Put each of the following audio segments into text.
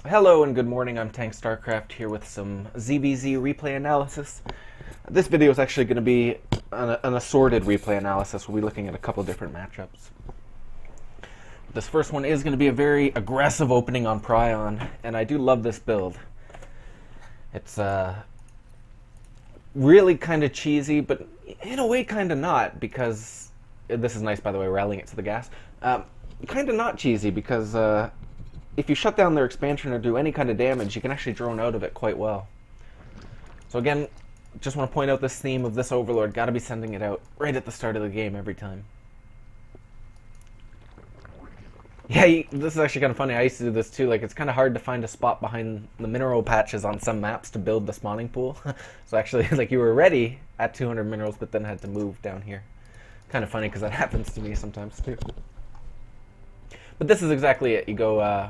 Hello and good morning, I'm Tang StarCraft here with some ZVZ replay analysis. This video is actually going to be an assorted replay analysis. We'll be looking at a couple different matchups. This first one is going to be a very aggressive opening on Prion, and I do love this build. It's really kind of cheesy, but in a way kind of not, because this is nice, by the way, rallying it to the gas. Kind of not cheesy, because if you shut down their expansion or do any kind of damage, you can actually drone out of it quite well. So again, just want to point out this theme of this Overlord. Got to be sending it out right at the start of the game every time. Yeah, this is actually kind of funny. I used to do this too. Like, it's kind of hard to find a spot behind the mineral patches on some maps to build the spawning pool. So actually, like, you were ready at 200 minerals, but then had to move down here. Kind of funny because that happens to me sometimes too. But this is exactly it. You go...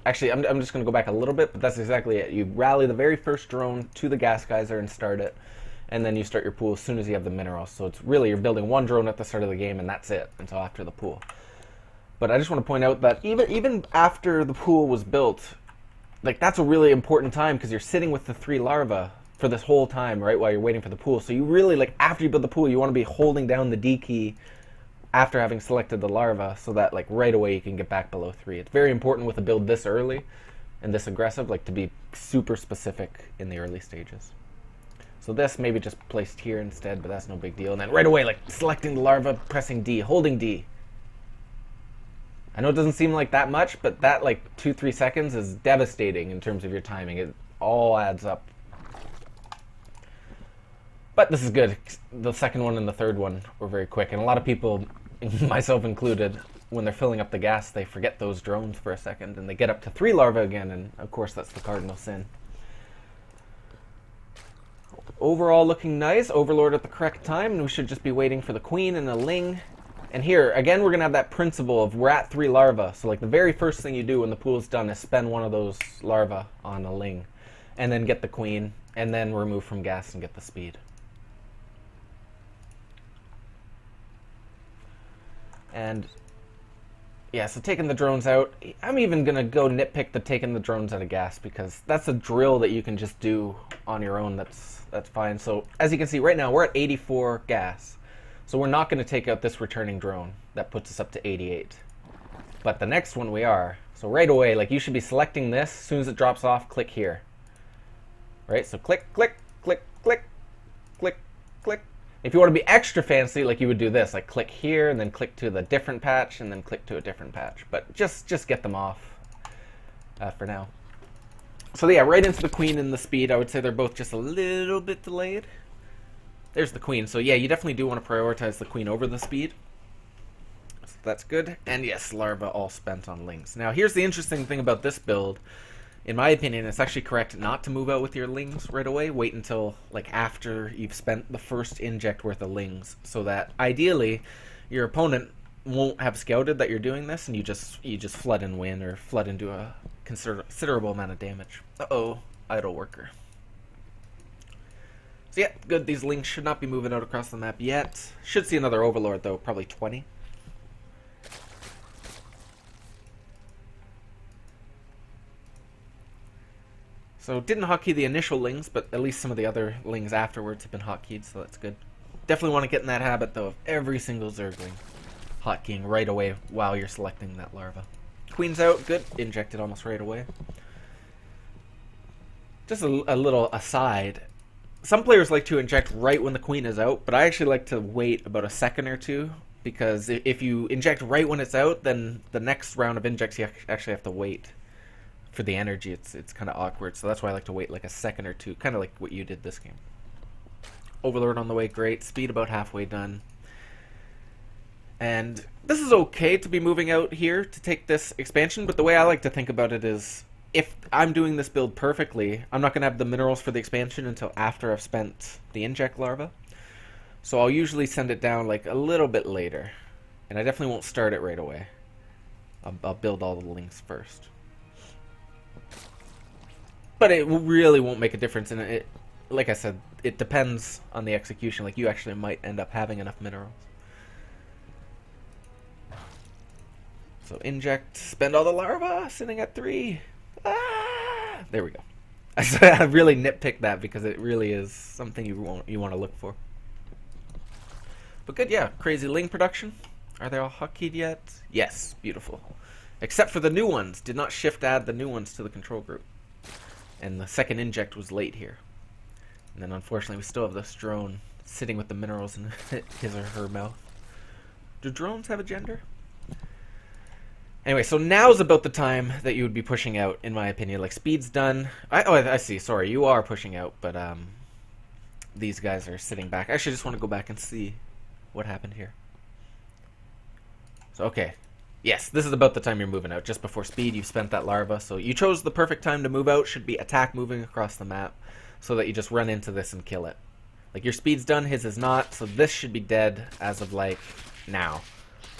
Actually, I'm just going to go back a little bit, but that's exactly it. You rally the very first drone to the gas geyser and start it, and then you start your pool as soon as you have the minerals. So it's really, you're building one drone at the start of the game, and that's it until after the pool. But I just want to point out that even after the pool was built, like, that's a really important time, because you're sitting with the 3 larvae for this whole time, right, while you're waiting for the pool. So you really, like, after you build the pool, you want to be holding down the D key after having selected the larva, so that, like, right away you can get back below 3. It's very important with a build this early and this aggressive, like, to be super specific in the early stages. So this maybe just placed here instead, but that's no big deal. And then right away, like, selecting the larva, pressing D, holding D. I know it doesn't seem like that much, but that, like, 2-3 seconds is devastating in terms of your timing. It all adds up. But this is good. The second one and the third one were very quick, and a lot of people, myself included, when they're filling up the gas, they forget those drones for a second, and they get up to 3 larvae again, and of course that's the cardinal sin. Overall looking nice, Overlord at the correct time, and we should just be waiting for the Queen and the Ling. And here, again, we're going to have that principle of we're at 3 larvae, so like the very first thing you do when the pool's done is spend one of those larvae on a Ling, and then get the Queen, and then remove from gas and get the speed. And yeah, so taking the drones out, I'm even going to go nitpick the taking the drones out of gas, because that's a drill that you can just do on your own. That's fine. So as you can see right now, we're at 84 gas. So we're not going to take out this returning drone. That puts us up to 88. But the next one we are. So right away, like, you should be selecting this. As soon as it drops off, click here. Right? So click, click, click, click, click, click. If you want to be extra fancy, like, you would do this, like, click here and then click to the different patch and then click to a different patch. But just get them off for now. So yeah, right into the Queen and the speed. I would say they're both just a little bit delayed. There's the Queen. So yeah, you definitely do want to prioritize the Queen over the speed. So that's good. And yes, larva all spent on Lings. Now here's the interesting thing about this build. In my opinion, it's actually correct not to move out with your Lings right away. Wait until, like, after you've spent the first inject worth of Lings, so that ideally your opponent won't have scouted that you're doing this, and you just flood and win, or flood and do a considerable amount of damage. Uh-oh, idle worker. So yeah, good. These Lings should not be moving out across the map yet. Should see another Overlord though, probably 20. So didn't hotkey the initial Lings, but at least some of the other Lings afterwards have been hotkeyed, so that's good. Definitely want to get in that habit, though, of every single Zergling hotkeying right away while you're selecting that larva. Queen's out, good. Injected almost right away. Just a little aside. Some players like to inject right when the Queen is out, but I actually like to wait about a second or two, because if you inject right when it's out, then the next round of injects you actually have to wait. For the energy, it's kind of awkward, so that's why I like to wait like a second or two, kind of like what you did this game. Overlord on the way, great. Speed about halfway done. And this is okay to be moving out here to take this expansion, but the way I like to think about it is, if I'm doing this build perfectly, I'm not going to have the minerals for the expansion until after I've spent the inject larva. So I'll usually send it down like a little bit later, and I definitely won't start it right away. I'll build all the Lings first. But it really won't make a difference, and it, like I said, it depends on the execution. Like, you actually might end up having enough minerals. So inject, spend all the larvae, sitting at 3. There we go. I really nitpicked that because it really is something you want to look for. But good, yeah. Crazy Ling production. Are they all hotkeyed yet? Yes, beautiful. Except for the new ones. Did not shift add the new ones to the control group. And the second inject was late here. And then unfortunately we still have this drone sitting with the minerals in his or her mouth. Do drones have a gender? Anyway, so now's about the time that you would be pushing out, in my opinion. Like, speed's done. I see. Sorry, you are pushing out, but these guys are sitting back. I actually just want to go back and see what happened here. So, okay. Yes, this is about the time you're moving out. Just before speed, you've spent that larva. So you chose the perfect time to move out. Should be attack moving across the map so that you just run into this and kill it. Like, your speed's done, his is not. So this should be dead as of, like, now.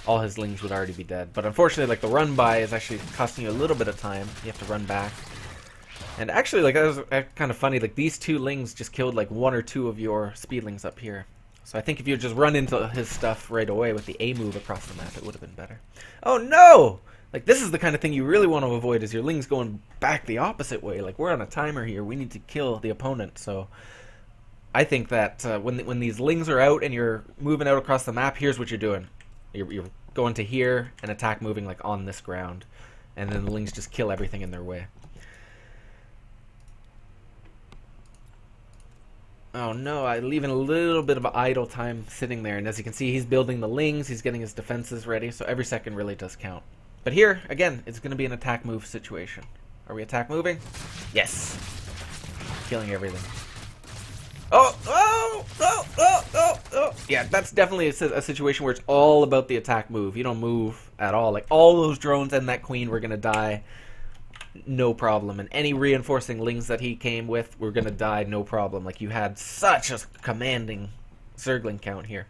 All his lings would already be dead. But unfortunately, like, the run by is actually costing you a little bit of time. You have to run back. And actually, like, that was kind of funny. Like, these two lings just killed, like, one or two of your speedlings up here. So I think if you just run into his stuff right away with the A move across the map, it would have been better. Oh, no! Like, this is the kind of thing you really want to avoid, is your lings going back the opposite way. Like, we're on a timer here. We need to kill the opponent. So I think that when these lings are out and you're moving out across the map, here's what you're doing. You're going to here and attack moving, like, on this ground. And then the lings just kill everything in their way. Oh no, I'm leaving a little bit of idle time sitting there. And as you can see, he's building the lings. He's getting his defenses ready. So every second really does count. But here, again, it's going to be an attack move situation. Are we attack moving? Yes. Killing everything. Oh! Yeah, that's definitely a situation where it's all about the attack move. You don't move at all. Like, all those drones and that queen were going to die. No problem. And any reinforcing lings that he came with were going to die, no problem. Like, you had such a commanding Zergling count here.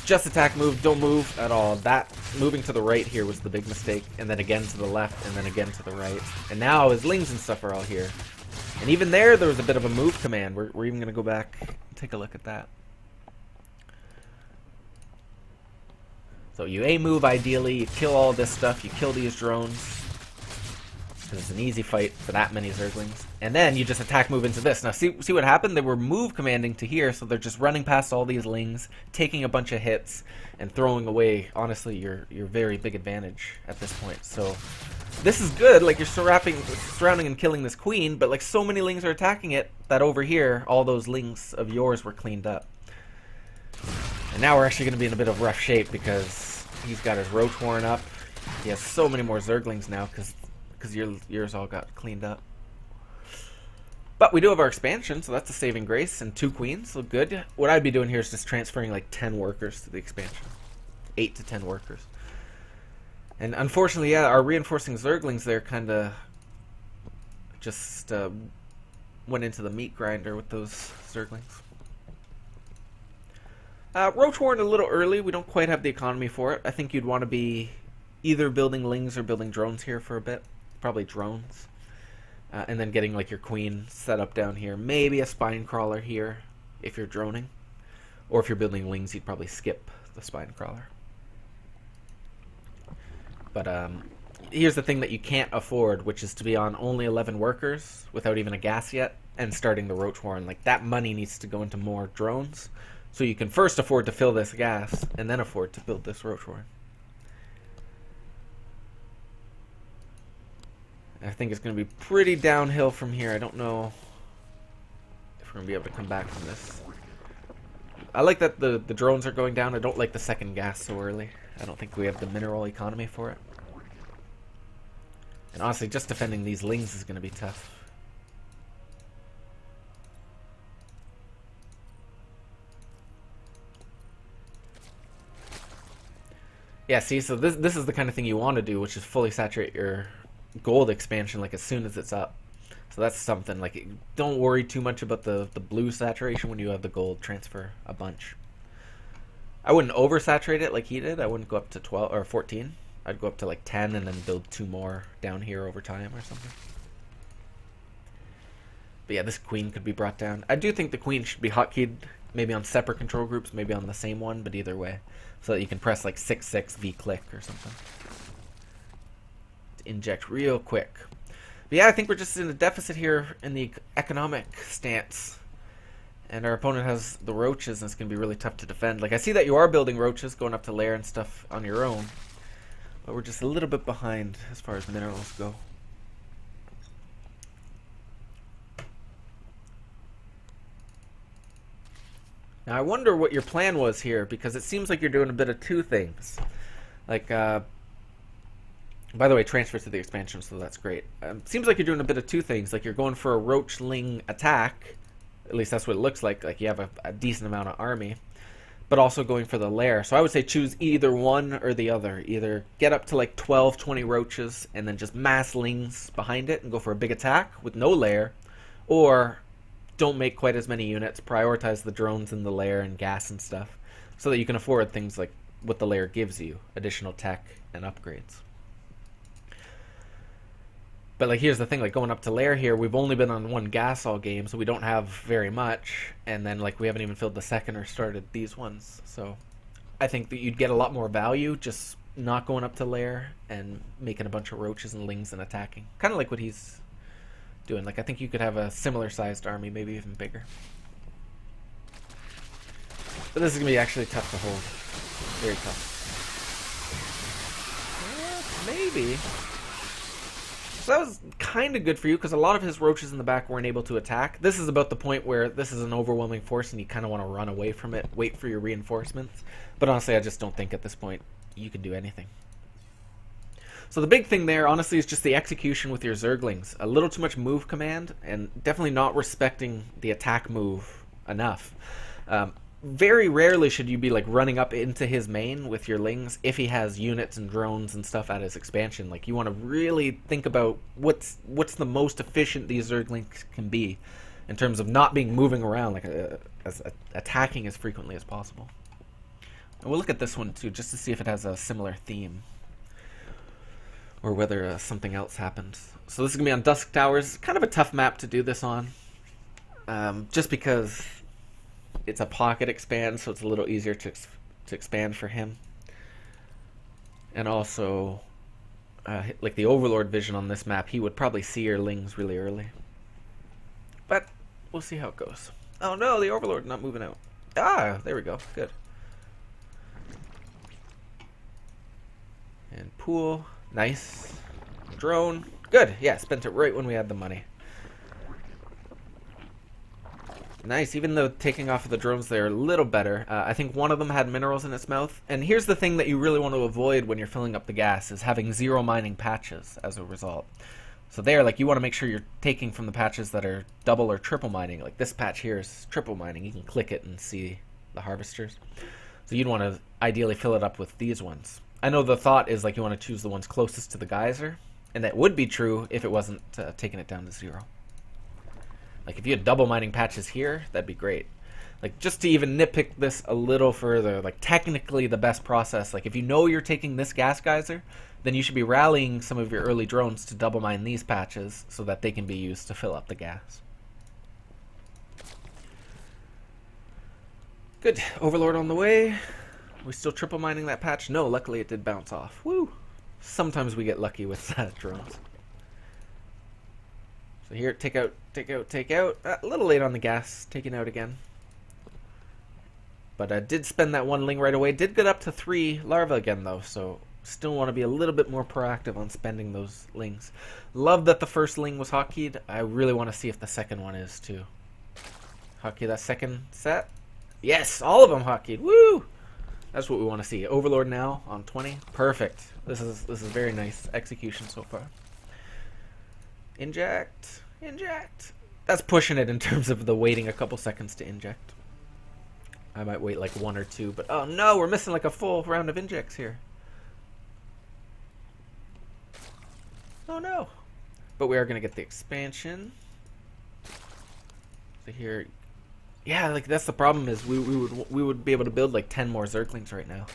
Just attack move, don't move at all. That moving to the right here was the big mistake. And then again to the left, and then again to the right. And now his lings and stuff are all here. And even there was a bit of a move command. We're even going to go back and take a look at that. So you A move ideally, you kill all this stuff, you kill these drones. Because it's an easy fight for that many Zerglings. And then you just attack move into this. Now see what happened? They were move commanding to here, so they're just running past all these lings, taking a bunch of hits, and throwing away, honestly, your very big advantage at this point. So this is good, like, you're surrounding and killing this queen, but like, so many lings are attacking it that over here, all those lings of yours were cleaned up. And now we're actually going to be in a bit of rough shape because he's got his roach warren up. He has so many more Zerglings now because yours all got cleaned up. But we do have our expansion, so that's a saving grace, and 2 queens, so good. What I'd be doing here is just transferring like 10 workers to the expansion. 8 to 10 workers. And unfortunately, yeah, our reinforcing Zerglings there kind of just went into the meat grinder with those Zerglings. Roach Warren a little early. We don't quite have the economy for it. I think you'd want to be either building lings or building drones here for a bit. Probably drones. And then getting like your queen set up down here. Maybe a spine crawler here if you're droning. Or if you're building lings, you'd probably skip the spine crawler. But here's the thing that you can't afford, which is to be on only 11 workers without even a gas yet and starting the Roach Warren. Like, that money needs to go into more drones. So you can first afford to fill this gas, and then afford to build this Roach Warren. I think it's going to be pretty downhill from here. I don't know if we're going to be able to come back from this. I like that the drones are going down. I don't like the second gas so early. I don't think we have the mineral economy for it. And honestly, just defending these lings is going to be tough. Yeah, see, so this is the kind of thing you want to do, which is fully saturate your gold expansion like as soon as it's up. So that's something, like, don't worry too much about the blue saturation when you have the gold. Transfer a bunch. I wouldn't oversaturate it like he did. I wouldn't go up to 12 or 14. I'd go up to like 10 and then build 2 more down here over time or something. But yeah, this queen could be brought down. I do think the queen should be hotkeyed, maybe on separate control groups, maybe on the same one, but either way. So that you can press like 6-6 V-click or something. inject real quick. But yeah, I think we're just in a deficit here in the economic stance. And our opponent has the roaches, and it's going to be really tough to defend. Like, I see that you are building roaches, going up to lair and stuff on your own. But we're just a little bit behind as far as minerals go. Now, I wonder what your plan was here, because it seems like you're doing a bit of two things. Like, by the way, transfer to the expansion, so that's great. Seems like you're doing a bit of two things. Like, you're going for a roachling attack. At least that's what it looks like. Like, you have a decent amount of army. But also going for the lair. So I would say choose either one or the other. Either get up to like 12, 20 roaches, and then just mass lings behind it and go for a big attack with no lair. Or don't make quite as many units. Prioritize the drones in the lair and gas and stuff. So that you can afford things like what the lair gives you. Additional tech and upgrades. But like, here's the thing, like going up to lair here, we've only been on one gas all game, so we don't have very much. And then like we haven't even filled the second or started these ones. So I think that you'd get a lot more value just not going up to lair and making a bunch of roaches and lings and attacking. Kind of like what he's doing. Like, I think you could have a similar sized army, maybe even bigger. But this is going to be actually tough to hold. Very tough. Maybe. So that was kind of good for you, because a lot of his roaches in the back weren't able to attack. This is about the point where this is an overwhelming force and you kind of want to run away from it, wait for your reinforcements. But honestly, I just don't think at this point you can do anything. So the big thing there, honestly, is just the execution with your Zerglings. A little too much move command, and definitely not respecting the attack move enough. Very rarely should you be like running up into his main with your lings if he has units and drones and stuff at his expansion. Like, you want to really think about what's the most efficient these Zerglings can be in terms of not being moving around, like attacking as frequently as possible. And we'll look at this one too, just to see if it has a similar theme or whether something else happens. So this is gonna be on Dusk Towers. Kind of a tough map to do this on, just because it's a pocket expand, so it's a little easier to expand for him. And also, like the Overlord vision on this map, he would probably see your lings really early. But we'll see how it goes. Oh no, the Overlord not moving out. Ah, there we go. Good. And pool. Nice. Drone. Good. Yeah, spent it right when we had the money. Nice, even though taking off of the drones there a little better. I think one of them had minerals in its mouth. And here's the thing that you really want to avoid when you're filling up the gas, is having 0 mining patches as a result. So there, like, you want to make sure you're taking from the patches that are double or triple mining. Like this patch here is triple mining. You can click it and see the harvesters. So you'd want to ideally fill it up with these ones. I know the thought is like you want to choose the ones closest to the geyser. And that would be true if it wasn't taking it down to 0. Like, if you had double mining patches here, that'd be great. Like, just to even nitpick this a little further, like, technically the best process, like, if you know you're taking this gas geyser, then you should be rallying some of your early drones to double mine these patches so that they can be used to fill up the gas. Good. Overlord on the way. Are we still triple mining that patch? No, luckily it did bounce off. Woo! Sometimes we get lucky with drones. So here, take out, take out, take out. A little late on the gas, taking out again. But I did spend that one ling right away. Did get up to 3 larvae again, though, so still want to be a little bit more proactive on spending those lings. Love that the first ling was hotkeyed. I really want to see if the second one is, too. Hotkey that second set. Yes, all of them hotkeyed. Woo! That's what we want to see. Overlord now on 20. Perfect. This is very nice execution so far. Inject. Inject. That's pushing it in terms of the waiting a couple seconds to inject. I might wait like 1 or 2, but oh no, we're missing like a full round of injects here. Oh no. But we are going to get the expansion. So here, yeah, like that's the problem, is we would be able to build like 10 more Zerglings right now.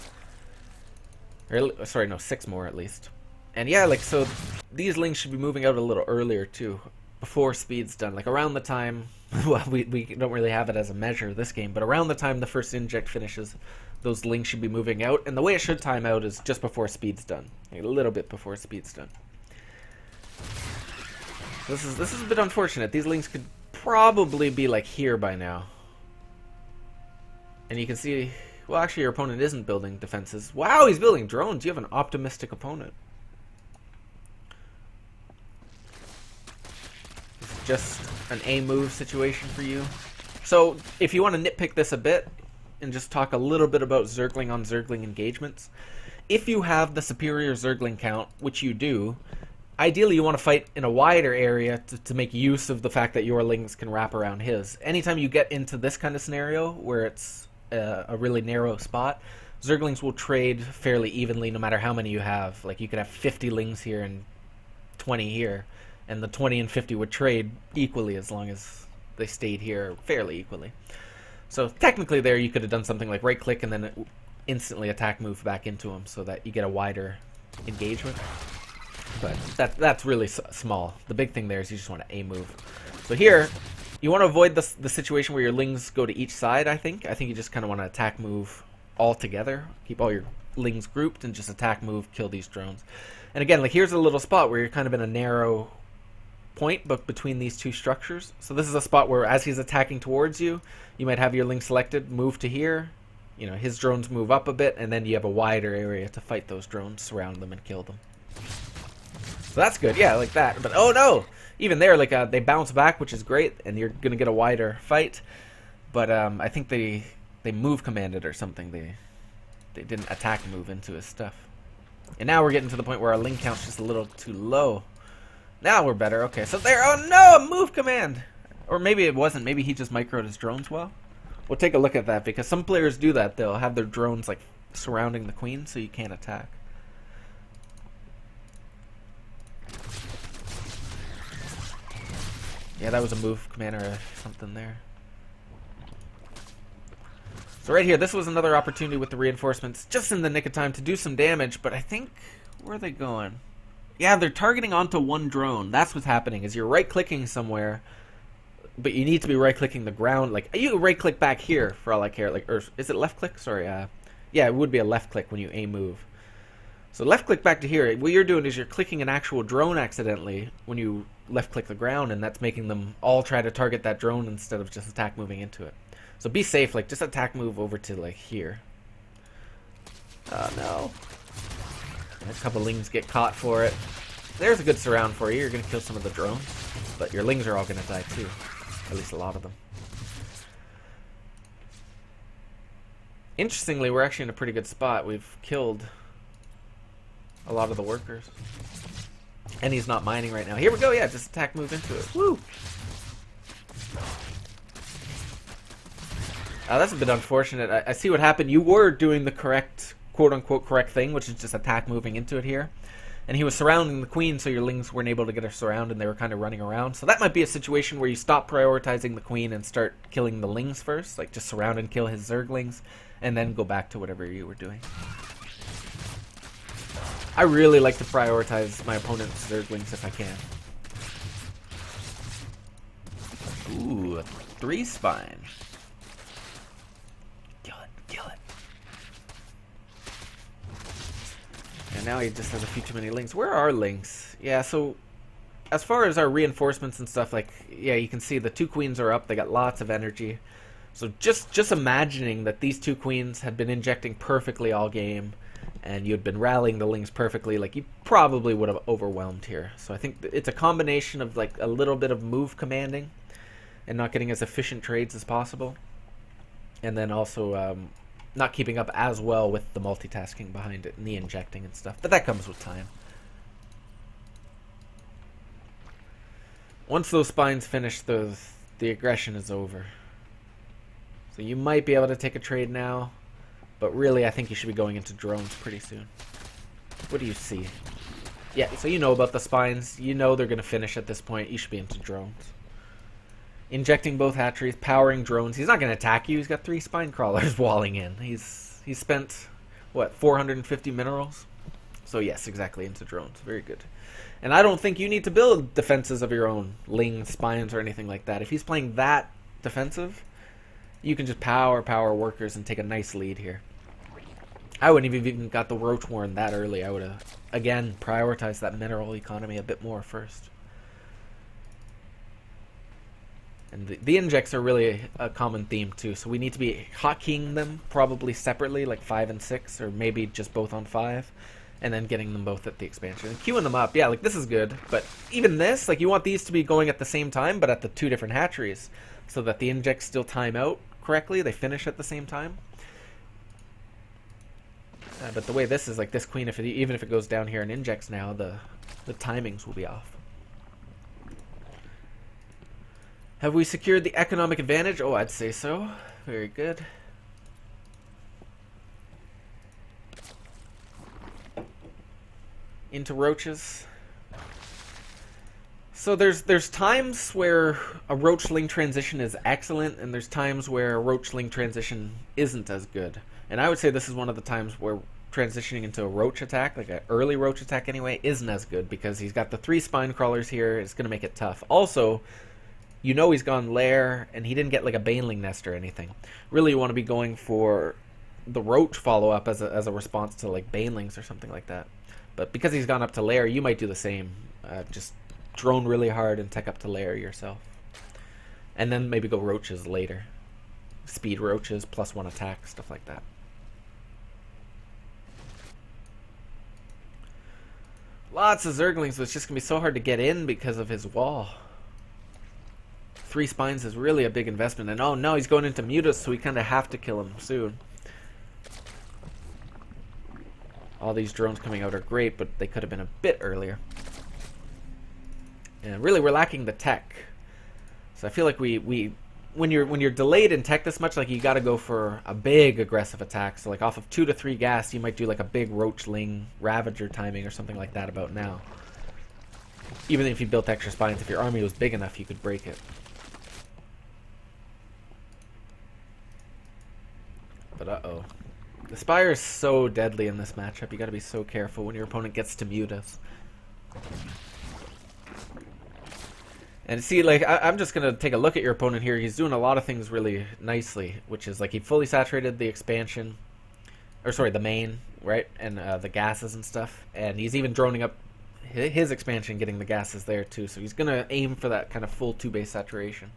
Or, sorry, no, 6 more at least. And yeah, like, so these lings should be moving out a little earlier too, before speed's done. Like around the time, well, we don't really have it as a measure this game, but around the time the first inject finishes, those lings should be moving out. And the way it should time out is just before speed's done, like a little bit before speed's done. This is a bit unfortunate. These lings could probably be like here by now. And you can see, well, actually your opponent isn't building defenses. Wow, he's building drones. You have an optimistic opponent. This is just an A move situation for you. So if you want to nitpick this a bit and just talk a little bit about Zergling on Zergling engagements, if you have the superior Zergling count, which you do, ideally you want to fight in a wider area to make use of the fact that your lings can wrap around his. Anytime you get into this kind of scenario where it's a really narrow spot, Zerglings will trade fairly evenly no matter how many you have. Like you could have 50 lings here and 20 here, and the 20 and 50 would trade equally as long as they stayed here fairly equally. So technically there you could have done something like right click and then instantly attack move back into him so that you get a wider engagement. But that's really small. The big thing there is you just want to A move. So here, you want to avoid the situation where your lings go to each side, I think. I think you just kind of want to attack move all together. Keep all your lings grouped and just attack move, kill these drones. And again, like here's a little spot where you're kind of in a narrow point but between these two structures. So this is a spot where as he's attacking towards you, you might have your ling selected, move to here. You know, his drones move up a bit, and then you have a wider area to fight those drones, surround them, and kill them. So that's good, yeah, like that. But oh no! Even there, like they bounce back, which is great, and you're gonna get a wider fight. But I think they move commanded or something. They didn't attack move into his stuff. And now we're getting to the point where our ling count's just a little too low. Now we're better. Okay, so there. Oh no, move command. Or maybe it wasn't. Maybe he just microed his drones well. We'll take a look at that because some players do that. They'll have their drones like surrounding the queen so you can't attack. Yeah, that was a move command or something there. So right here, this was another opportunity with the reinforcements, just in the nick of time to do some damage, but I think, where are they going? Yeah, they're targeting onto one drone. That's what's happening, is you're right-clicking somewhere, but you need to be right-clicking the ground. Like, you can right-click back here, for all I care. Like, or is it left-click? Sorry, yeah, it would be a left-click when you A move. So left-click back to here. What you're doing is you're clicking an actual drone accidentally when you left-click the ground, and that's making them all try to target that drone instead of just attack moving into it. So be safe. Like, just attack move over to, like, here. Oh, no. A couple lings get caught for it. There's a good surround for you. You're going to kill some of the drones, but your lings are all going to die too. At least a lot of them. Interestingly, we're actually in a pretty good spot. We've killed a lot of the workers. And he's not mining right now. Here we go, yeah, just attack move into it. Woo! That's a bit unfortunate. I see what happened. You were doing the correct, quote-unquote correct thing, which is just attack moving into it here. And he was surrounding the queen, so your lings weren't able to get her surrounded, and they were kind of running around. So that might be a situation where you stop prioritizing the queen and start killing the lings first. Like, just surround and kill his Zerglings, and then go back to whatever you were doing. I really like to prioritize my opponent's Zerglings if I can. Ooh, a 3 spine. Kill it, kill it. And now he just has a few too many lings. Where are lings? Yeah, so as far as our reinforcements and stuff, like, yeah, you can see the 2 queens are up. They got lots of energy. So just imagining that these 2 queens had been injecting perfectly all game, and you'd been rallying the lings perfectly, like, you probably would have overwhelmed here. So I think it's a combination of, like, a little bit of move commanding and not getting as efficient trades as possible, and then also not keeping up as well with the multitasking behind it and the injecting and stuff. But that comes with time. Once those spines finish, the aggression is over. So you might be able to take a trade now, but really I think you should be going into drones pretty soon. What do you see? Yeah, so you know about the spines. You know they're going to finish at this point. You should be into drones. Injecting both hatcheries, powering drones. He's not going to attack you. He's got 3 spine crawlers walling in. He's spent, what, 450 minerals? So yes, exactly, into drones. Very good. And I don't think you need to build defenses of your own, lings, spines, or anything like that. If he's playing that defensive, you can just power workers and take a nice lead here. I wouldn't have even got the Roach Warren that early. I would have, again, prioritized that mineral economy a bit more first. And the injects are really a common theme too, so we need to be hotkeying them probably separately, like 5 and 6, or maybe just both on 5, and then getting them both at the expansion. And queuing them up, yeah, like this is good, but even this, like you want these to be going at the same time, but at the 2 different hatcheries, so that the injects still time out correctly, they finish at the same time. But the way this is, like this queen, even if it goes down here and injects now, the timings will be off. Have we secured the economic advantage? Oh, I'd say so. Very good. Into roaches. So there's times where a roachling transition is excellent, and there's times where a roachling transition isn't as good. And I would say this is one of the times where transitioning into a roach attack, like an early roach attack anyway, isn't as good, because he's got the 3 spine crawlers here. It's going to make it tough. Also, you know he's gone lair, and he didn't get like a baneling nest or anything. Really, you want to be going for the roach follow-up as a response to like banelings or something like that. But because he's gone up to lair, you might do the same. Just drone really hard and tech up to lair yourself. And then maybe go roaches later. Speed roaches, +1 attack, stuff like that. Lots of Zerglings, but it's just going to be so hard to get in because of his wall. 3 spines is really a big investment. And oh no, he's going into Mutas, so we kind of have to kill him soon. All these drones coming out are great, but they could have been a bit earlier. And really, we're lacking the tech. So I feel like when you're delayed in tech this much, like you got to go for a big aggressive attack. So like off of 2 to 3 gas, you might do like a big Roachling Ravager timing or something like that about now. Even if you built extra spines, if your army was big enough, you could break it. But uh-oh. The Spire is so deadly in this matchup. You got to be so careful when your opponent gets to Mutas. And see, like, I'm just going to take a look at your opponent here. He's doing a lot of things really nicely, which is, like, he fully saturated the expansion. Or, sorry, the main, right? And the gases and stuff. And he's even droning up his expansion, getting the gases there, too. So he's going to aim for that kind of full 2-base saturation.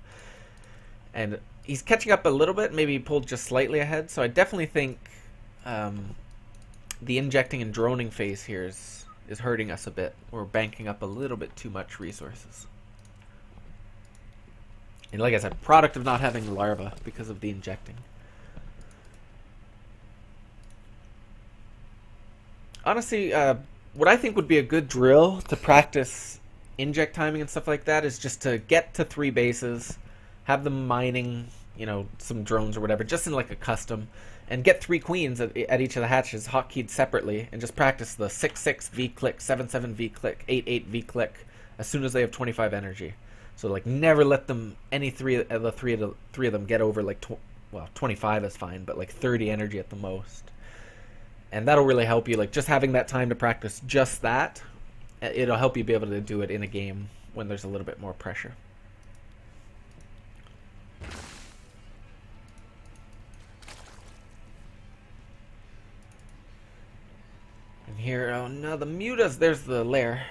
And he's catching up a little bit. Maybe he pulled just slightly ahead. So I definitely think the injecting and droning phase here is hurting us a bit. We're banking up a little bit too much resources. And like I said, product of not having larva because of the injecting. Honestly, what I think would be a good drill to practice inject timing and stuff like that is just to get to 3 bases, have them mining, you know, some drones or whatever, just in like a custom, and get 3 queens at each of the hatches hotkeyed separately, and just practice the 6-6 V-click, 7-7 V-click, 8-8 V-click as soon as they have 25 energy. So like never let them three of them get over like 25 is fine, but like 30 energy at the most. And that'll really help you, like just having that time to practice just that, it'll help you be able to do it in a game when there's a little bit more pressure. And here, oh no, the Mutas, there's the lair.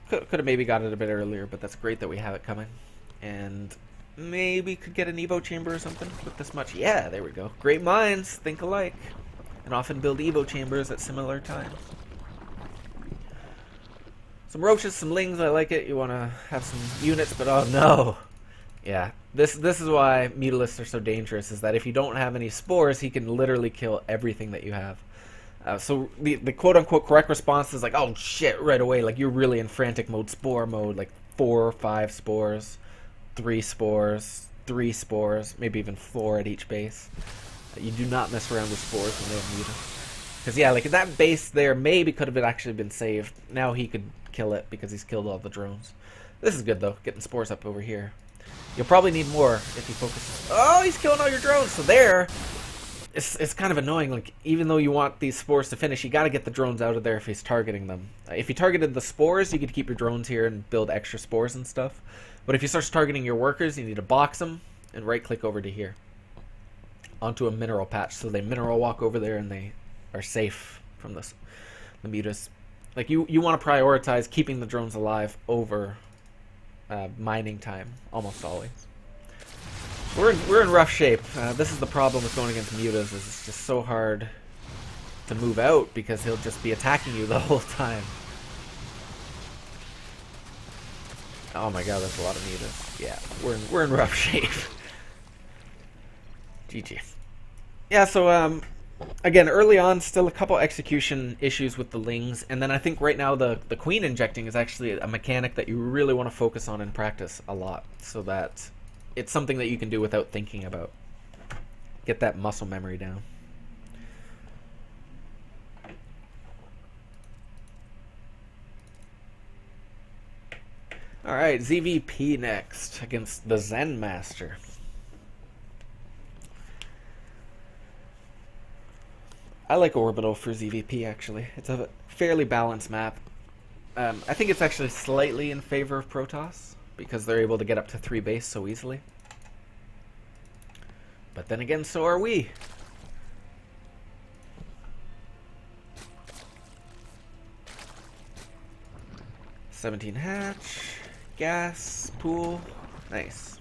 Could have maybe got it a bit earlier, but that's great that we have it coming. And maybe could get an Evo chamber or something with this much. Yeah, there we go. Great minds think alike. And often build Evo chambers at similar times. Some roaches, some lings, I like it. You want to have some units, but oh no. Yeah, this is why Mutalisks are so dangerous, is that if you don't have any spores, he can literally kill everything that you have. So the quote-unquote correct response is like, oh shit, right away, like you're really in frantic mode, spore mode, like 4 or 5 spores, 3 spores, 3 spores, maybe even 4 at each base. You do not mess around with spores when they have mutas. Because yeah, like that base there maybe could have actually been saved. Now he could kill it because he's killed all the drones. This is good though, getting spores up over here. You'll probably need more if he focuses. Oh, he's killing all your drones. So there, it's kind of annoying. Like even though you want these spores to finish, you got to get the drones out of there if he's targeting them. If he targeted the spores, you could keep your drones here and build extra spores and stuff. But if he starts targeting your workers, you need to box them and right-click over to here onto a mineral patch, so they mineral walk over there and they are safe from the mutas. Like you want to prioritize keeping the drones alive over mining time almost always. We're in rough shape. This is the problem with going against mutas, is it's just so hard to move out because he'll just be attacking you the whole time. Oh my god, that's a lot of mutas. Yeah, we're in rough shape. GG. Yeah, so again, early on, still a couple execution issues with the Lings, and then I think right now the Queen injecting is actually a mechanic that you really want to focus on in practice a lot, so that it's something that you can do without thinking about. Get that muscle memory down. Alright, ZVP next against the Zen Master. I like Orbital for ZVP, actually. It's a fairly balanced map. I think it's actually slightly in favor of Protoss, because they're able to get up to 3 base so easily. But then again, so are we. "17 hatch, gas, pool, nice.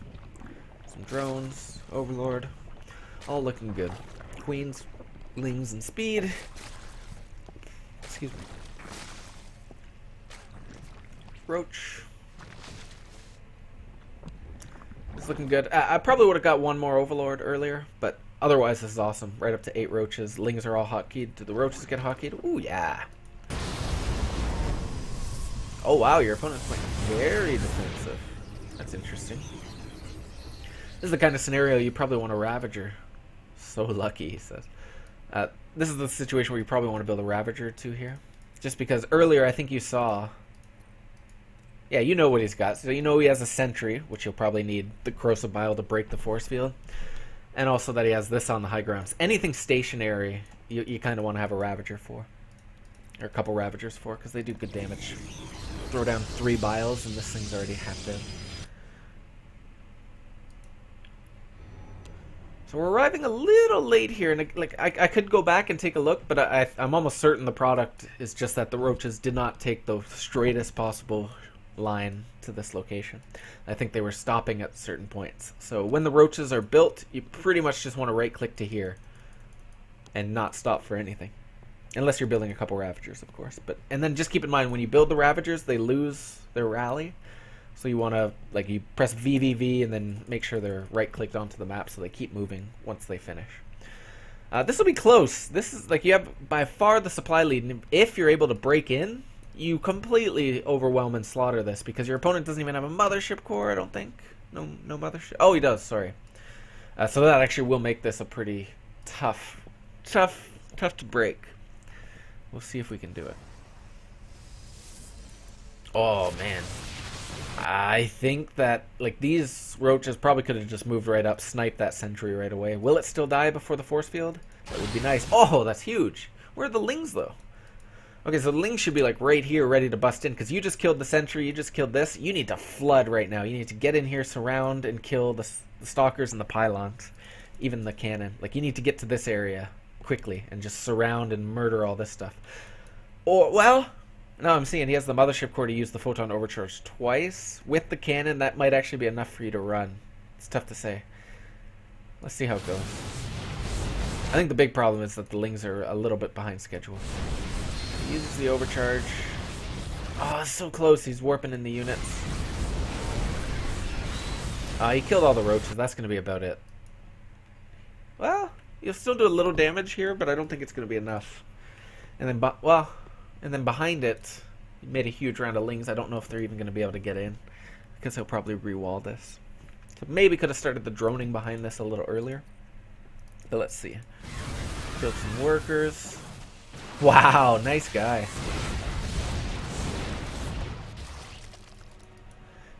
Some drones, Overlord, all looking good. Queens, Lings, and speed. Excuse me. Roach. It's looking good. I probably would have got one more Overlord earlier, but otherwise this is awesome. Right up to 8 roaches. Lings are all hotkeyed. Do the roaches get hotkeyed? Ooh, yeah. Oh, wow, your opponent's playing very defensive. That's interesting. This is the kind of scenario you probably want a Ravager. So lucky, he says. This is the situation where you probably want to build a Ravager too here. Just because earlier I think you saw... Yeah, you know what he's got. So you know he has a Sentry, which you'll probably need the Corrosive Bile to break the force field. And also that he has this on the high grounds. Anything stationary, you kind of want to have a Ravager for. Or a couple Ravagers for, because they do good damage. Throw down 3 Biles and this thing's already half dead. So we're arriving a little late here, and like I could go back and take a look, but I'm almost certain the product is just that the roaches did not take the straightest possible line to this location. I think they were stopping at certain points. So when the roaches are built, you pretty much just want to right-click to here and not stop for anything. Unless you're building a couple Ravagers, of course. And then just keep in mind, when you build the Ravagers, they lose their rally. So you want to, like, you press VVV and then make sure they're right-clicked onto the map so they keep moving once they finish. This will be close. This is, like, you have by far the supply lead. And if you're able to break in, you completely overwhelm and slaughter this because your opponent doesn't even have a mothership core, I don't think. No mothership. Oh, he does, sorry. So that actually will make this a pretty tough to break. We'll see if we can do it. Oh, man. I think that, like, these roaches probably could have just moved right up, sniped that sentry right away. Will it still die before the force field? That would be nice. Oh, that's huge. Where are the Lings, though? Okay, so the Lings should be, like, right here ready to bust in, because you just killed the sentry, you just killed this. You need to flood right now. You need to get in here, surround, and kill the stalkers and the pylons. Even the cannon. Like, you need to get to this area quickly and just surround and murder all this stuff. Or, well... No, I'm seeing he has the mothership core to use the photon overcharge twice. With the cannon, that might actually be enough for you to run. It's tough to say. Let's see how it goes. I think the big problem is that the Lings are a little bit behind schedule. He uses the overcharge. Oh, it's so close. He's warping in the units. He killed all the roaches. That's going to be about it. Well, you'll still do a little damage here, but I don't think it's going to be enough. And then, well... And then behind it, he made a huge round of Lings. I don't know if they're even going to be able to get in, because he'll probably re-wall this. So maybe could have started the droning behind this a little earlier. But let's see. Killed some workers. Wow, nice guy.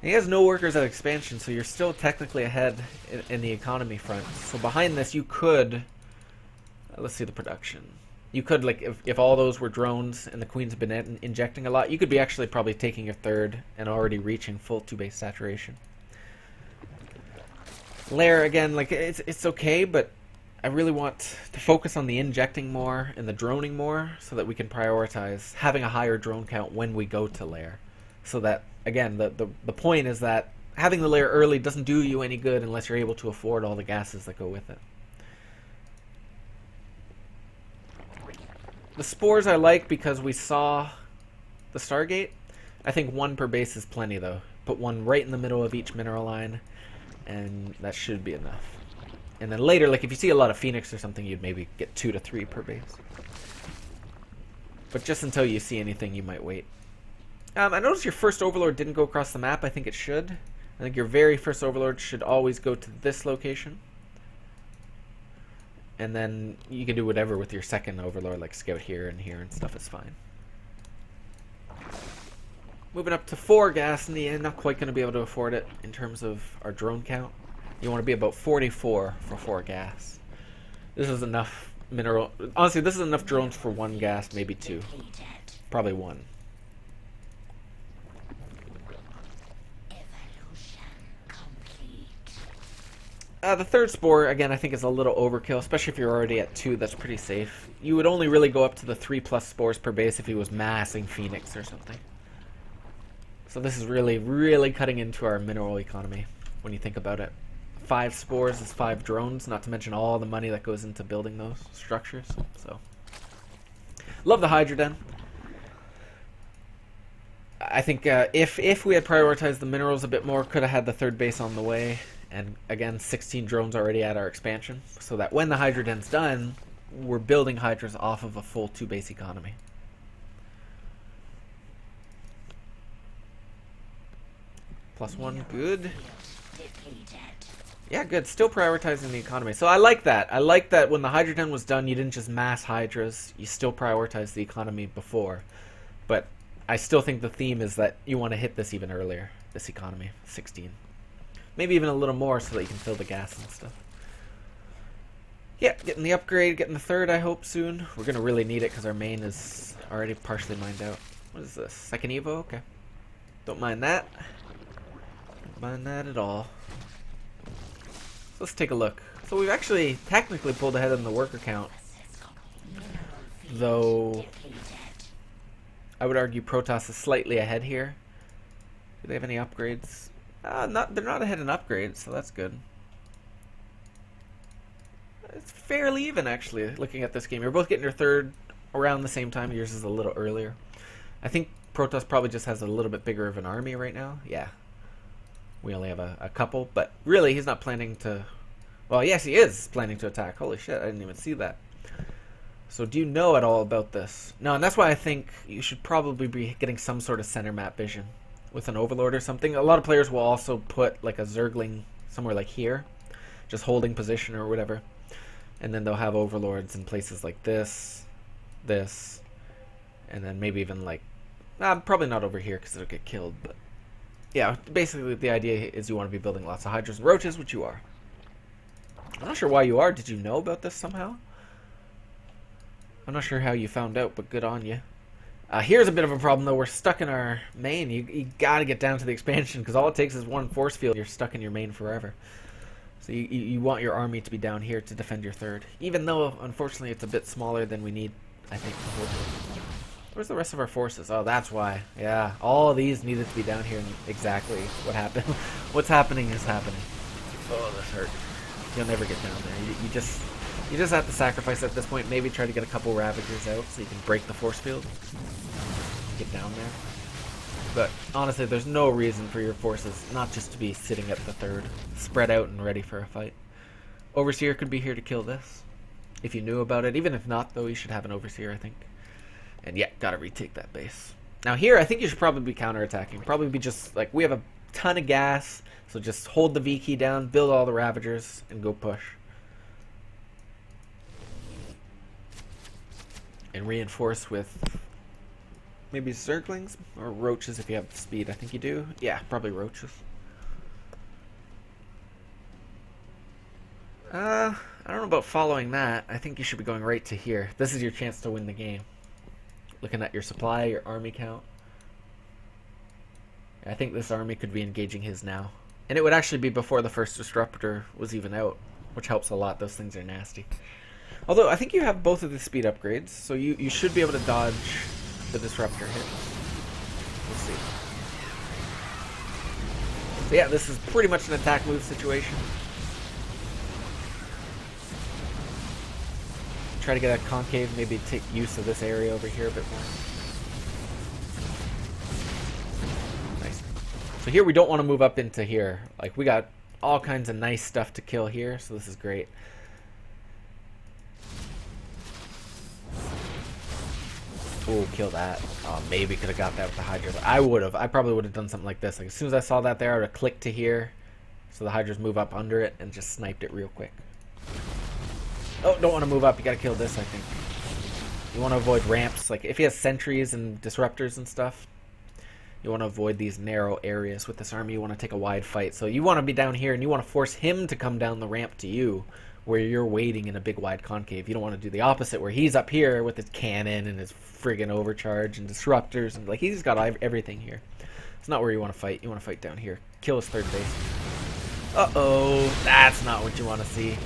He has no workers at expansion, so you're still technically ahead in the economy front. So behind this, you could... let's see the production. You could, like, if all those were drones and the Queen's been injecting a lot, you could be actually probably taking your third and already reaching full 2-base saturation. Lair, again, like, it's okay, but I really want to focus on the injecting more and the droning more so that we can prioritize having a higher drone count when we go to Lair. So that, again, the point is that having the lair early doesn't do you any good unless you're able to afford all the gases that go with it. The spores I like because we saw the Stargate. I think 1 per base is plenty though. Put 1 right in the middle of each mineral line, and that should be enough. And then later, like if you see a lot of Phoenix or something, you'd maybe get 2 to 3 per base. But just until you see anything, you might wait. I noticed your first Overlord didn't go across the map. I think it should. I think your very first Overlord should always go to this location. And then you can do whatever with your second Overlord, like scout here and stuff is fine. Moving up to 4 gas in the end, not quite going to be able to afford it in terms of our drone count. You want to be about 44 for 4 gas. This is enough mineral. Honestly, this is enough drones for 1 gas, maybe 2. Probably 1. The third spore, again, I think is a little overkill, especially if you're already at 2. That's pretty safe. You would only really go up to the 3+ spores per base if he was massing Phoenix or something. So this is really, really cutting into our mineral economy when you think about it. 5 spores is 5 drones, not to mention all the money that goes into building those structures. So, love the Hydra Den. I think if we had prioritized the minerals a bit more, could have had the 3rd base on the way. And again, 16 drones already at our expansion, so that when the Hydra Den's done, we're building Hydras off of a full 2 base economy. +1, good. Yeah, good. Still prioritizing the economy. So I like that. I like that when the Hydra Den was done, you didn't just mass Hydras. You still prioritized the economy before. But I still think the theme is that you want to hit this even earlier, this economy, 16. Maybe even a little more so that you can fill the gas and stuff. Yeah, getting the upgrade, getting the 3rd, I hope, soon. We're going to really need it because our main is already partially mined out. What is this? Second Evo? Okay. Don't mind that. Don't mind that at all. Let's take a look. So we've actually technically pulled ahead in the worker count. Though, I would argue Protoss is slightly ahead here. Do they have any upgrades? They're not ahead in upgrades, so that's good. It's fairly even, actually, looking at this game. You're both getting your 3rd around the same time. Yours is a little earlier. I think Protoss probably just has a little bit bigger of an army right now. Yeah. We only have a couple, but really, he's not planning to... Well, yes, he is planning to attack. Holy shit, I didn't even see that. So do you know at all about this? No, and that's why I think you should probably be getting some sort of center map vision with an Overlord or something. A lot of players will also put like a Zergling somewhere like here, just holding position or whatever. And then they'll have Overlords in places like this, and then maybe even like... probably not over here because it'll get killed, but... Yeah, basically the idea is you want to be building lots of Hydras and Roaches, which you are. I'm not sure why you are. Did you know about this somehow? I'm not sure how you found out, but good on you. Here's a bit of a problem, though. We're stuck in our main. You got to get down to the expansion, because all it takes is 1 force field. You're stuck in your main forever. So you want your army to be down here to defend your 3rd. Even though, unfortunately, it's a bit smaller than we need, I think. Where's the rest of our forces? Oh, that's why. Yeah, all of these needed to be down here, and exactly what happened. What's happening is happening. Oh, this hurt. You'll never get down there. You just have to sacrifice at this point. Maybe try to get a couple Ravagers out so you can break the force field. Get down there. But honestly, there's no reason for your forces not just to be sitting at the 3rd, spread out and ready for a fight. Overseer could be here to kill this, if you knew about it. Even if not, though, you should have an Overseer, I think. And yeah, gotta retake that base. Now here, I think you should probably be counterattacking. Probably be just, like, we have a ton of gas, so just hold the V key down, build all the Ravagers, and go push. And reinforce with maybe Zerglings or Roaches if you have the speed. I think you do. Yeah, probably Roaches. I don't know about following that. I think you should be going right to here. This is your chance to win the game. Looking at your supply, your army count. I think this army could be engaging his now. And it would actually be before the first Disruptor was even out, which helps a lot. Those things are nasty. Although, I think you have both of the speed upgrades, so you should be able to dodge the Disruptor hit. We'll see. So yeah, this is pretty much an attack move situation. Try to get a concave, maybe take use of this area over here a bit more. Nice. So here we don't want to move up into here. Like, we got all kinds of nice stuff to kill here, so this is great. Oh, kill that. Oh, maybe could have got that with the Hydra. I would have. I probably would have done something like this. Like, as soon as I saw that there, I would have clicked to here, so the Hydras move up under it, and just sniped it real quick. Oh, don't want to move up. You got to kill this, I think. You want to avoid ramps. Like, if he has sentries and disruptors and stuff, you want to avoid these narrow areas with this army. You want to take a wide fight. So you want to be down here, and you want to force him to come down the ramp to you, where you're waiting in a big wide concave. You don't want to do the opposite, where he's up here with his cannon and his friggin' overcharge and disruptors, and like, he's got everything here. It's not where you want to fight. You want to fight down here. Kill his third base. Uh-oh, that's not what you want to see.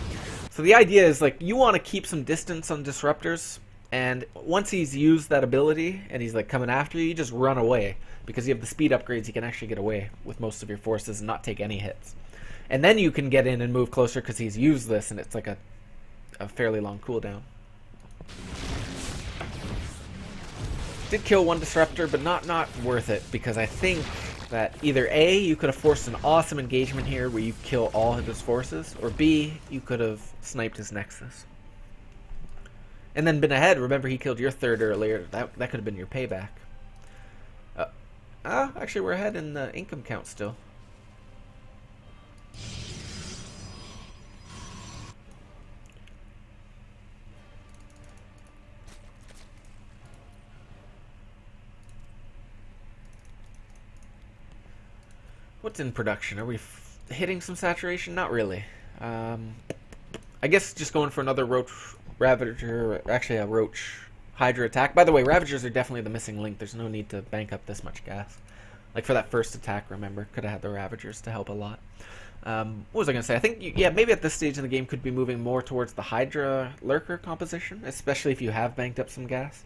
So the idea is, like, you want to keep some distance on disruptors, and once he's used that ability and he's like coming after you, you just run away, because you have the speed upgrades. You can actually get away with most of your forces and not take any hits. And then you can get in and move closer because he's used this, and it's like a fairly long cooldown. Did kill one disruptor, but not worth it, because I think that either A, you could have forced an awesome engagement here where you kill all of his forces, or B, you could have sniped his nexus. And then been ahead. Remember, he killed your third earlier. That could have been your payback. Actually, we're ahead in the income count still. What's in production? Are we hitting some saturation? Not really. I guess just going for another Roach Ravager, actually a Roach Hydra attack. By the way, Ravagers are definitely the missing link. There's no need to bank up this much gas. Like for that first attack, remember, could have had the Ravagers to help a lot. What was I going to say? I think, yeah, maybe at this stage in the game could be moving more towards the Hydra Lurker composition, especially if you have banked up some gas.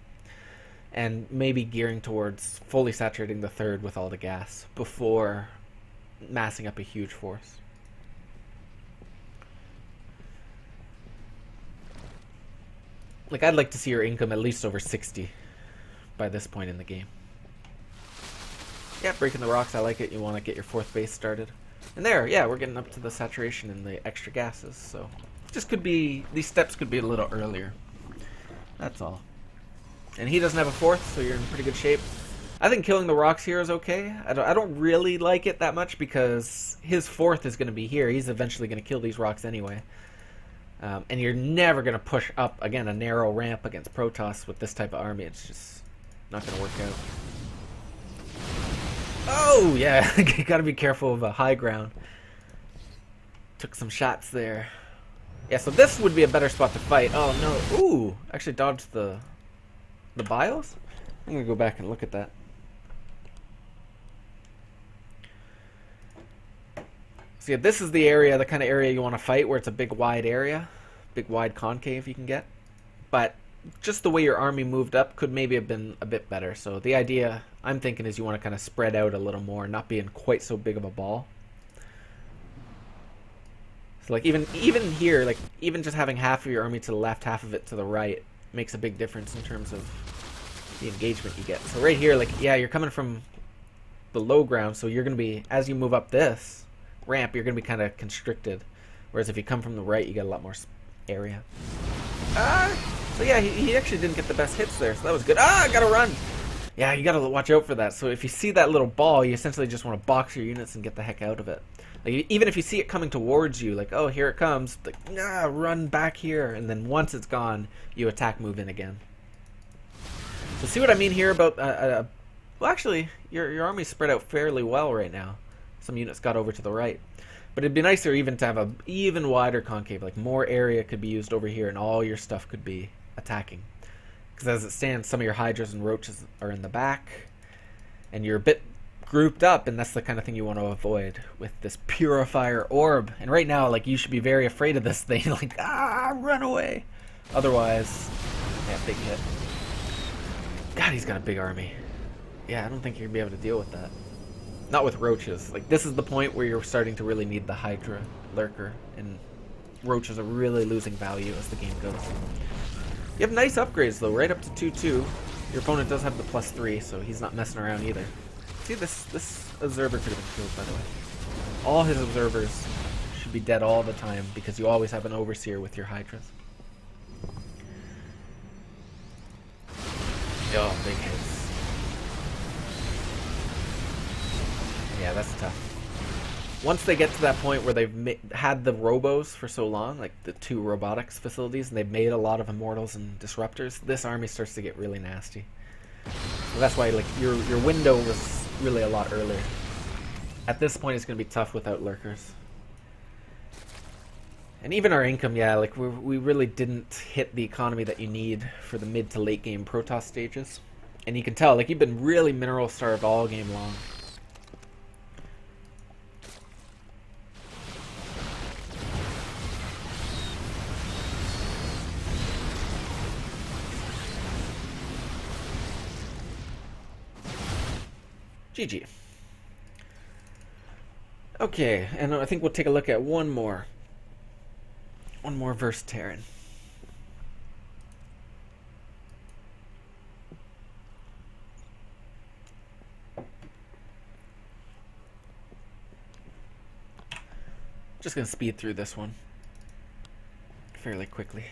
And maybe gearing towards fully saturating the third with all the gas before massing up a huge force. Like, I'd like to see your income at least over 60 by this point in the game. Yeah, breaking the rocks, I like it. You want to get your fourth base started. And there, yeah, we're getting up to the saturation and the extra gases, so just could be, these steps could be a little earlier. That's all. And he doesn't have a fourth, so you're in pretty good shape. I think killing the rocks here is okay. I don't really like it that much because his fourth is going to be here. He's eventually going to kill these rocks anyway. And you're never going to push up, again, a narrow ramp against Protoss with this type of army. It's just not going to work out. Oh, yeah. You got to be careful of a high ground. Took some shots there. Yeah, so this would be a better spot to fight. Oh, no. Ooh, actually dodged the bios? I'm going to go back and look at that. So yeah, this is the area, the kind of area you want to fight, where it's a big wide area, big wide concave you can get. But just the way your army moved up could maybe have been a bit better. So the idea I'm thinking is you want to kind of spread out a little more, not being quite so big of a ball. So like even here, like even just having half of your army to the left, half of it to the right makes a big difference in terms of the engagement you get. So right here, like, yeah, you're coming from the low ground, so you're going to be, as you move up this ramp, you're going to be kind of constricted. Whereas if you come from the right, you get a lot more area. So yeah, he actually didn't get the best hits there, so that was good. I gotta run! Yeah, you gotta watch out for that. So if you see that little ball, you essentially just want to box your units and get the heck out of it. Like, even if you see it coming towards you, like, oh, here it comes, like, run back here, and then once it's gone, you attack, move in again. So see what I mean here about, well, actually, your army's spread out fairly well right now. Some units got over to the right. But it'd be nicer even to have a even wider concave, like more area could be used over here and all your stuff could be attacking. Because as it stands, some of your Hydras and Roaches are in the back, and you're a bit grouped up, and that's the kind of thing you want to avoid with this Purifier Orb. And right now, like, you should be very afraid of this thing, like, run away. Otherwise, yeah, big hit. God, he's got a big army. Yeah, I don't think you're going to be able to deal with that. Not with roaches. Like, this is the point where you're starting to really need the Hydra Lurker, and roaches are really losing value as the game goes. You have nice upgrades, though, right up to 2-2. Your opponent does have the +3, so he's not messing around either. See, this observer could have been killed, by the way. All his observers should be dead all the time, because you always have an overseer with your Hydras. Oh, big hits. Yeah, that's tough. Once they get to that point where they've had the robos for so long, like the 2 robotics facilities, and they've made a lot of immortals and disruptors, this army starts to get really nasty. So that's why, like, your window was really a lot earlier. At this point, it's going to be tough without lurkers. And even our income, yeah, like we really didn't hit the economy that you need for the mid to late game Protoss stages. And you can tell, like, you've been really mineral starved all game long. GG. Okay, and I think we'll take a look at one more verse Terran. Just gonna speed through this one fairly quickly.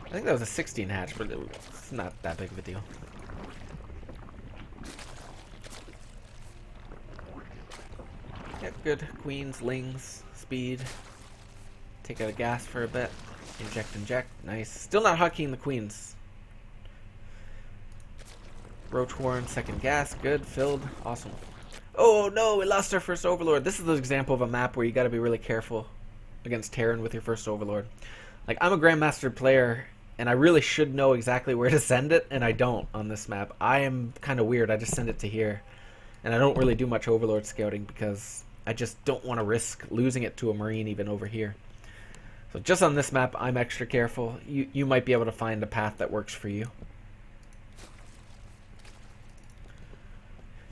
I think that was a 16 hatch, but it's not that big of a deal. Yep, good. Queens, lings, speed. Take out a gas for a bit. Inject, inject. Nice. Still not hocking the queens. Roach horn, second gas. Good. Filled. Awesome. Oh no, we lost our first overlord. This is the example of a map where you gotta be really careful against Terran with your first overlord. Like, I'm a Grandmaster player, and I really should know exactly where to send it, and I don't on this map. I am kind of weird. I just send it to here. And I don't really do much overlord scouting because I just don't want to risk losing it to a Marine even over here. So just on this map, I'm extra careful. You might be able to find a path that works for you.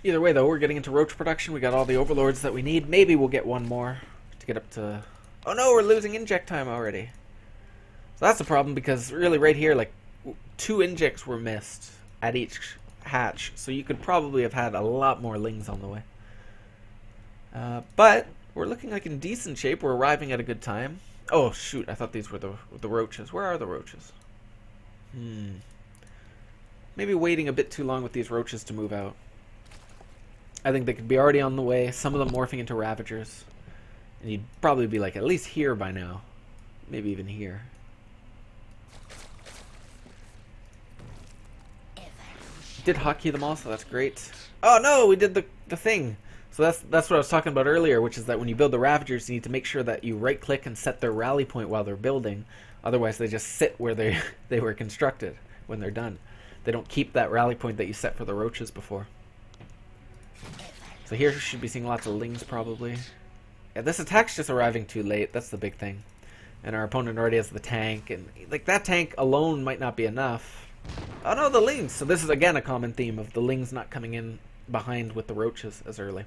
Either way, though, we're getting into roach production. We got all the overlords that we need. Maybe we'll get one more to get up to... Oh no, we're losing inject time already. So that's the problem, because really right here, like, 2 injects were missed at each hatch. So you could probably have had a lot more lings on the way. But we're looking like in decent shape. We're arriving at a good time. Oh, shoot. I thought these were the roaches. Where are the roaches? Maybe waiting a bit too long with these roaches to move out. I think they could be already on the way. Some of them morphing into Ravagers. And you'd probably be, like, at least here by now. Maybe even here. Did hotkey them all, so that's great. Oh no, we did the thing. So that's what I was talking about earlier, which is that when you build the Ravagers, you need to make sure that you right click and set their rally point while they're building. Otherwise they just sit where they were constructed when they're done. They don't keep that rally point that you set for the roaches before. So here you should be seeing lots of lings probably. Yeah, this attack's just arriving too late, that's the big thing. And our opponent already has the tank, and like that tank alone might not be enough. Oh no, the lings! So this is again a common theme of the lings not coming in behind with the roaches as early.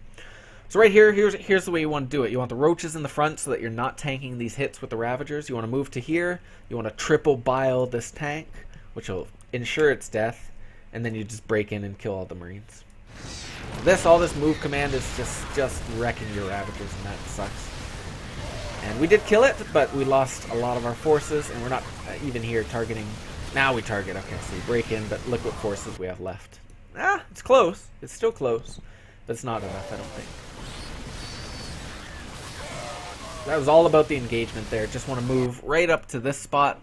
So right here, here's the way you want to do it. You want the roaches in the front so that you're not tanking these hits with the Ravagers. You want to move to here. You want to triple bile this tank, which will ensure its death. And then you just break in and kill all the Marines. All this move command is just wrecking your Ravagers, and that sucks. And we did kill it, but we lost a lot of our forces, and we're not even here targeting... Now we target. Okay, so you break in, but look what forces we have left. Ah, it's close. It's still close. But it's not enough, I don't think. That was all about the engagement there. Just want to move right up to this spot.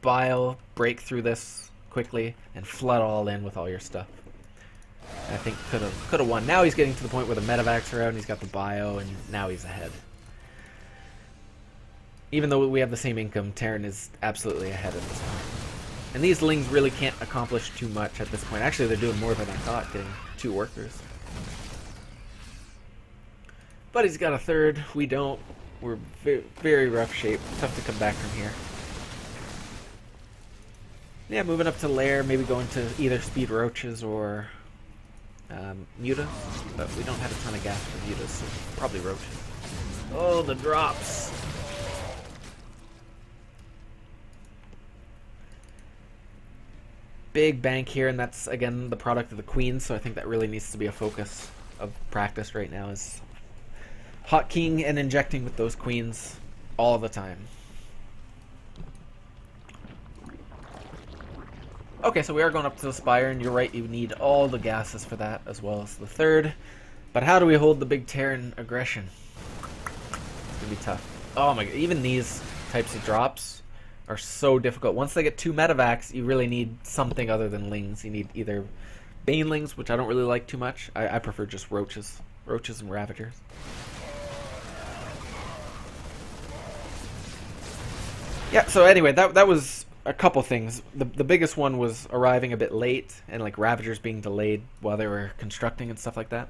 Bile, break through this quickly, and flood all in with all your stuff. I think could have won. Now he's getting to the point where the medevacs are out, and he's got the bio, and now he's ahead. Even though we have the same income, Terran is absolutely ahead at this point. And these lings really can't accomplish too much at this point. Actually, they're doing more than I thought, getting 2 workers. But he's got a third. We don't. We're very rough shape. Tough to come back from here. Yeah, moving up to lair, maybe going to either speed roaches or mutas, but we don't have a ton of gas for mutas, so probably roaches. Oh, the drops! Big bank here, and that's, again, the product of the queens, so I think that really needs to be a focus of practice right now, is hotkeying and injecting with those queens all the time. Okay, so we are going up to the Spire, and you're right, you need all the gases for that, as well as the third. But how do we hold the big Terran aggression? It's going to be tough. Oh my god, even these types of drops are so difficult. Once they get 2 medevacs, you really need something other than lings. You need either banelings, which I don't really like too much. I prefer just roaches. Roaches and ravagers. Yeah, so anyway, that was a couple things. The biggest one was arriving a bit late and like ravagers being delayed while they were constructing and stuff like that,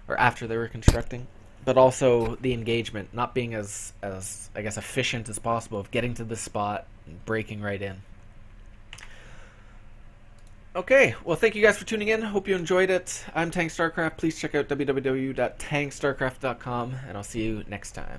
or after they were constructing. But also the engagement not being as I guess efficient as possible of getting to the spot and breaking right in. Okay, well thank you guys for tuning in. Hope you enjoyed it. I'm Tang StarCraft. Please check out www.tangstarcraft.com and I'll see you next time.